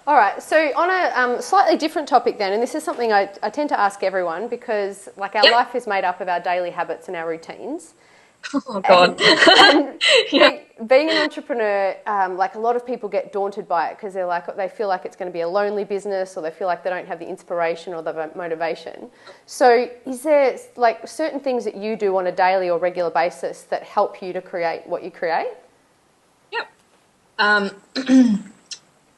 All right, so on a slightly different topic then, and this is something I tend to ask everyone because like our Yep. life is made up of our daily habits and our routines. Oh God. And Yeah. being an entrepreneur, like a lot of people get daunted by it because they feel like it's going to be a lonely business, or they feel like they don't have the inspiration or the motivation. So is there like certain things that you do on a daily or regular basis that help you to create what you create? Yep. Um,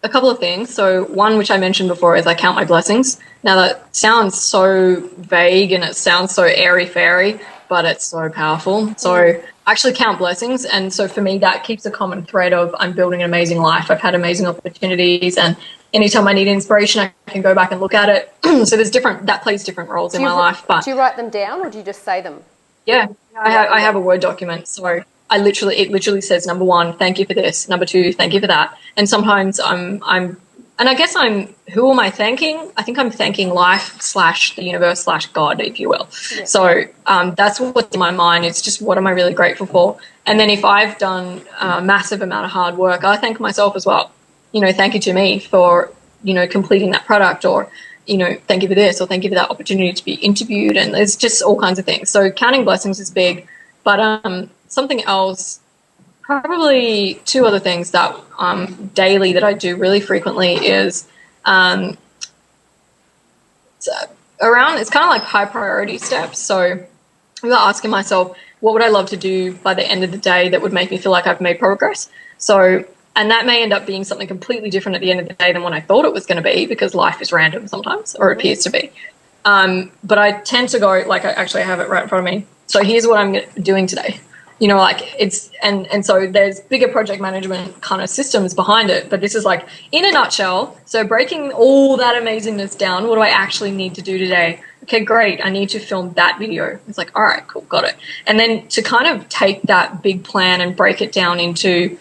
a couple of things. So one, which I mentioned before, is I count my blessings. Now that sounds so vague and it sounds so airy-fairy, but it's so powerful. So I actually count blessings. And so for me, that keeps a common thread of I'm building an amazing life. I've had amazing opportunities, and anytime I need inspiration, I can go back and look at it. So there's that plays different roles in my life. But Do you write them down or do you just say them? yeah, I have a Word document. So it literally says, number one, thank you for this. Number two, thank you for that. And sometimes and I guess who am I thanking? I think I'm thanking life / the universe / God, if you will. Yeah. So that's what's in my mind. It's just, what am I really grateful for? And then if I've done a massive amount of hard work, I thank myself as well. Thank you to me for, completing that product, or, thank you for this, or thank you for that opportunity to be interviewed. And there's just all kinds of things. So counting blessings is big. But something else, probably two other things that daily that I do really frequently is it's kind of like high priority steps. So I'm asking myself, what would I love to do by the end of the day that would make me feel like I've made progress? So, and that may end up being something completely different at the end of the day than what I thought it was going to be, because life is random sometimes, or it appears to be. But I tend to go, like, I have it right in front of me. So here's what I'm doing today. And so there's bigger project management kind of systems behind it, but this is like in a nutshell. So breaking all that amazingness down, what do I actually need to do today? Okay, great. I need to film that video. It's like, all right, cool, got it. And then to kind of take that big plan and break it down into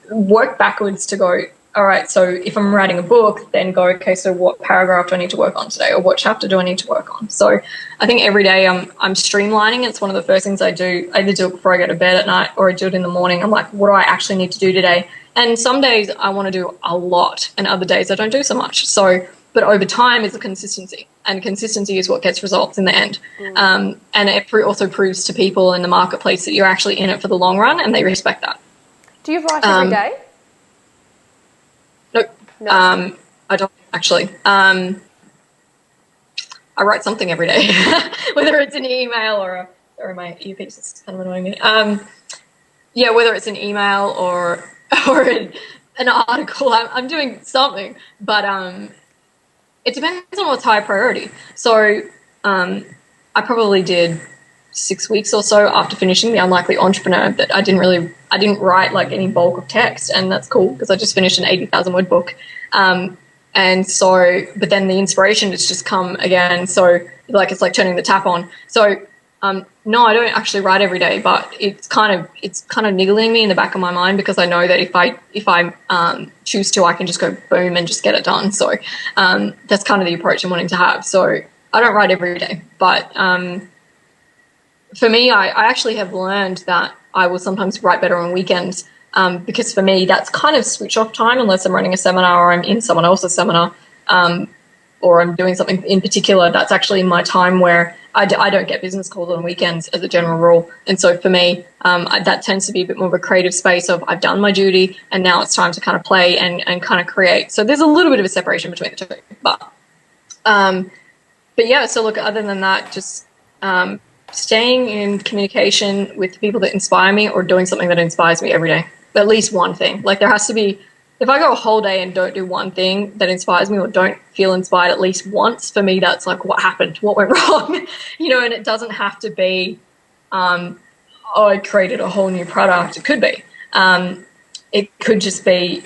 work backwards to go, all right, so if I'm writing a book, then go, okay, so what paragraph do I need to work on today, or what chapter do I need to work on? So I think every day I'm streamlining. It's one of the first things I do. I either do it before I go to bed at night, or I do it in the morning. I'm like, what do I actually need to do today? And some days I want to do a lot, and other days I don't do so much. So, but over time is the consistency, and consistency is what gets results in the end. And it also proves to people in the marketplace that you're actually in it for the long run, and they respect that. Do you write every day? Nope. No. I don't actually. I write something every day, whether it's an email or my earpiece is kind of annoying me. Whether it's an email or an article, I'm doing something, but it depends on what's high priority. So I probably did 6 weeks or so after finishing The Unlikely Entrepreneur that I didn't write like any bulk of text, and that's cool because I just finished an 80,000 word book. And so, but then the inspiration has just come again. So like, it's like turning the tap on. So, no, I don't actually write every day, but it's kind of niggling me in the back of my mind, because I know that if I choose to, I can just go boom and just get it done. So, that's kind of the approach I'm wanting to have. So I don't write every day, but, for me, I actually have learned that I will sometimes write better on weekends, because for me, that's kind of switch off time, unless I'm running a seminar or I'm in someone else's seminar, or I'm doing something in particular. That's actually my time where I don't get business calls on weekends as a general rule. And so for me, that tends to be a bit more of a creative space of I've done my duty and now it's time to kind of play and kind of create. So there's a little bit of a separation between the two. But yeah, so look, other than that, just staying in communication with people that inspire me, or doing something that inspires me every day. At least one thing. Like, there has to be, if I go a whole day and don't do one thing that inspires me, or don't feel inspired at least once, for me, that's like, what happened? What went wrong? And it doesn't have to be, I created a whole new product. It could be. It could just be,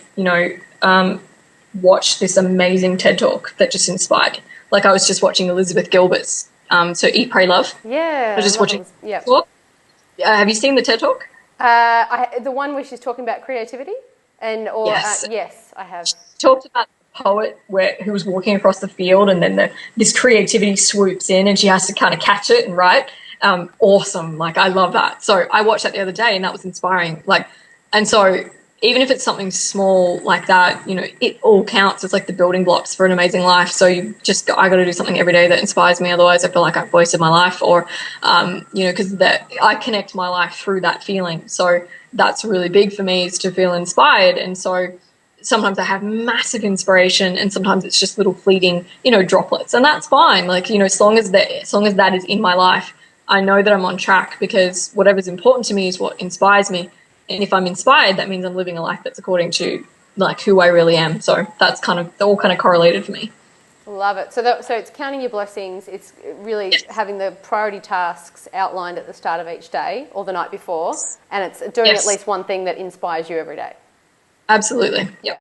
watch this amazing TED Talk that just inspired. Like, I was just watching Elizabeth Gilbert's so Eat, Pray, Love. Yeah. I was just watching. Yeah. Have you seen the TED Talk? The one where she's talking about creativity, Yes. yes, I have. She talked about the poet who was walking across the field, and then this creativity swoops in, and she has to kind of catch it and write. Awesome. Like, I love that. So I watched that the other day, and that was inspiring. Like, and so even if it's something small like that, you know, it all counts. It's like the building blocks for an amazing life. So I got to do something every day that inspires me. Otherwise I feel like I've wasted my life, or, you know, because that I connect my life through that feeling. So that's really big for me, is to feel inspired. And so sometimes I have massive inspiration, and sometimes it's just little fleeting, you know, droplets, and that's fine. Like, you know, as long as that is in my life, I know that I'm on track, because whatever's important to me is what inspires me. And if I'm inspired, that means I'm living a life that's according to like who I really am. So that's they're all kind of correlated for me. Love it. So it's counting your blessings. It's really having the priority tasks outlined at the start of each day or the night before, and it's doing at least one thing that inspires you every day. Absolutely. Yep.